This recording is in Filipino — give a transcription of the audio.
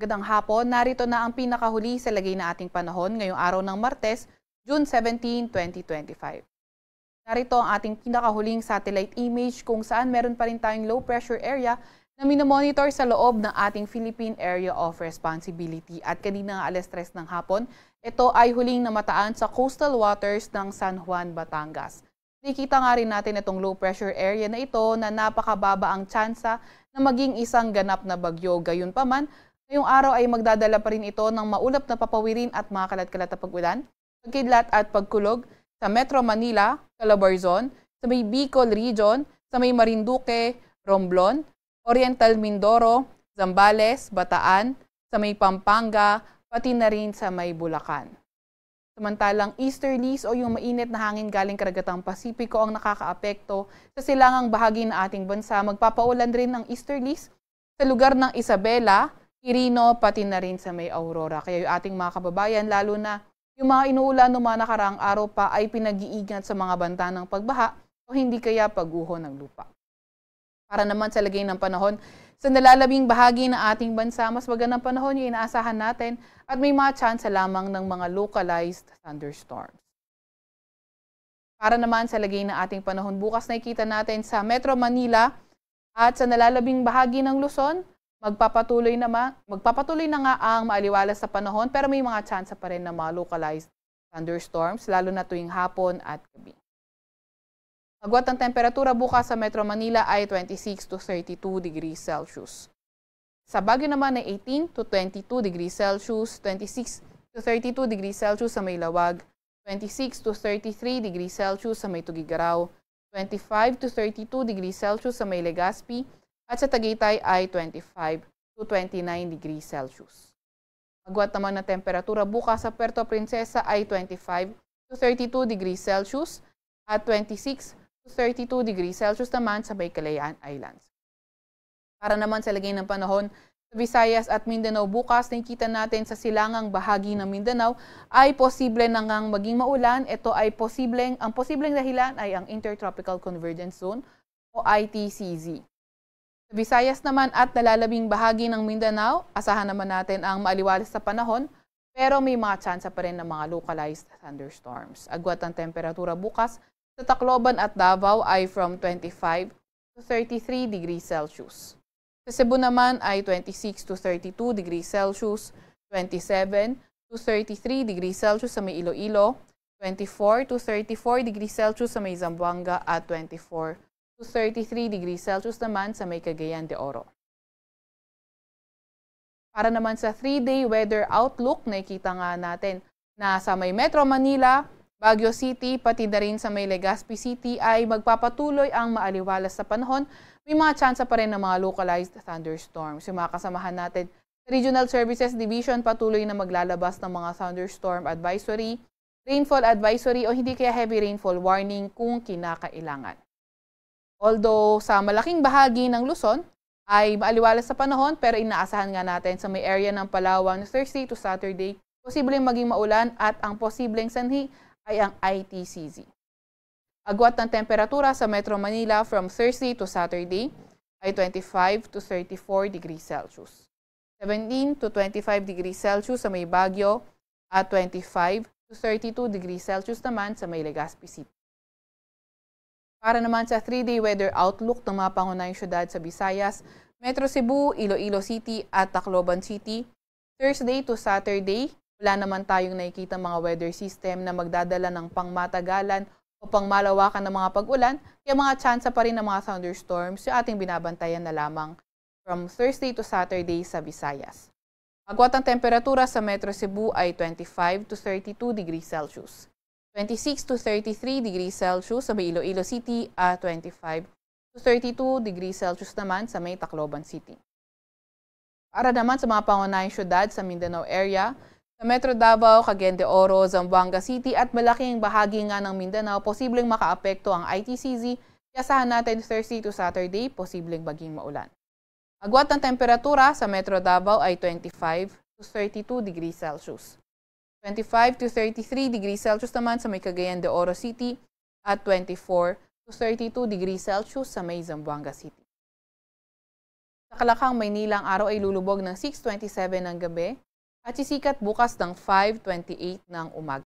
Magandang hapon, narito na ang pinakahuli sa lagay na ating panahon ngayong araw ng Martes, June 17, 2025. Narito ang ating pinakahuling satellite image kung saan meron pa rin tayong low pressure area na minomonitor sa loob ng ating Philippine Area of Responsibility. At kanina nga alas 3 ng hapon, ito ay huling namataan sa coastal waters ng San Juan, Batangas. Nakikita nga rin natin itong low pressure area na ito na napakababa ang tsansa na maging isang ganap na bagyo. Gayunpaman, ngayong araw ay magdadala pa rin ito ng maulap na papawirin at mga kalat-kalat na pag-ulan, pagkidlat at pagkulog sa Metro Manila, Calabarzon, sa may Bicol Region, sa may Marinduque, Romblon, Oriental Mindoro, Zambales, Bataan, sa may Pampanga, pati na rin sa may Bulacan. Samantalang easterlies o yung mainit na hangin galing karagatang Pasipiko ang nakakaapekto sa silangang bahagi ng ating bansa. Magpapaulan rin ng easterlies sa lugar ng Isabela, Quirino, pati na rin sa may Aurora. Kaya yung ating mga kababayan, lalo na yung mga inuulan ng mga nakaraang araw pa ay pinag-iingat sa mga banta ng pagbaha o hindi kaya pagguho ng lupa. Para naman sa lagay ng panahon, sa nalalabing bahagi ng ating bansa, mas magandang panahon yung inaasahan natin at may mga chance lamang ng mga localized thunderstorms. Para naman sa lagay ng ating panahon, bukas nakikita natin sa Metro Manila at sa nalalabing bahagi ng Luzon, magpapatuloy na nga ang maaliwalas sa panahon pero may mga chance pa rin ng mga localized thunderstorms lalo na tuwing hapon at gabi. Agwat ang temperatura bukas sa Metro Manila ay 26 to 32 degrees Celsius. Sa Baguio naman ay 18 to 22 degrees Celsius, 26 to 32 degrees Celsius sa may Lawag, 26 to 33 degrees Celsius sa may Tugigaraw, 25 to 32 degrees Celsius sa may Legazpi, at sa Tagaytay ay 25 to 29 degrees Celsius. Agwat naman na temperatura bukas sa Puerto Princesa ay 25 to 32 degrees Celsius at 26 to 32 degrees Celsius naman sa may Kalayaan Islands. Para naman sa lagay ng panahon sa Visayas at Mindanao bukas, nakikita natin sa silangang bahagi ng Mindanao ay posible na ngang maging maulan. Ito ay ang posibleng dahilan ay ang Intertropical Convergence Zone o ITCZ. Sa Visayas naman at nalalabing bahagi ng Mindanao, asahan naman natin ang maaliwalas sa panahon, pero may mga tsansa pa rin ng mga localized thunderstorms. Agwat ang temperatura bukas sa Tacloban at Davao ay from 25 to 33 degrees Celsius. Sa Cebu naman ay 26 to 32 degrees Celsius, 27 to 33 degrees Celsius sa may Iloilo, 24 to 34 degrees Celsius sa may Zamboanga at 24 to 33 degrees Celsius naman sa may Cagayan de Oro. Para naman sa 3-day weather outlook, nakikita nga natin na sa may Metro Manila, Baguio City, pati na rin sa may Legazpi City ay magpapatuloy ang maaliwalas sa panahon. May mga tsansa pa rin ng mga localized thunderstorms. Yung mga kasamahan natin sa Regional Services Division patuloy na maglalabas ng mga thunderstorm advisory, rainfall advisory o hindi kaya heavy rainfall warning kung kinakailangan. Although sa malaking bahagi ng Luzon ay maaliwalas sa panahon pero inaasahan nga natin sa may area ng Palawan Thursday to Saturday, posibleng maging maulan at ang posibleng sanhi ay ang ITCZ. Agwat ng temperatura sa Metro Manila from Thursday to Saturday ay 25 to 34 degrees Celsius. 17 to 25 degrees Celsius sa may Baguio at 25 to 32 degrees Celsius naman sa may Legazpi City. Para naman sa 3-day weather outlook ng mga pangunahing syudad sa Visayas, Metro Cebu, Iloilo City at Tacloban City, Thursday to Saturday, wala naman tayong nakikita mga weather system na magdadala ng pangmatagalan o pangmalawakan ng mga pag-ulan, kaya mga tsansa pa rin ng mga thunderstorms yung ating binabantayan na lamang from Thursday to Saturday sa Visayas. Agwat ang temperatura sa Metro Cebu ay 25 to 32 degrees Celsius, 26 to 33 degrees Celsius sa may Iloilo City at 25 to 32 degrees Celsius naman sa may Tacloban City. Para naman sa mga pangunahing syudad sa Mindanao area, sa Metro Davao, Cagayan de Oro, Zamboanga City at malaking bahagi nga ng Mindanao, posibleng makaapekto ang ITCZ. Iasahan natin Thursday to Saturday, posibleng maging maulan. Agwat ng temperatura sa Metro Davao ay 25 to 32 degrees Celsius. 25 to 33 degrees Celsius naman sa may Cagayan de Oro City at 24 to 32 degrees Celsius sa may Zamboanga City. Sa Taklakang, Maynila, ang araw ay lulubog ng 6:27 ng gabi at sisikat bukas ng 5:28 ng umaga.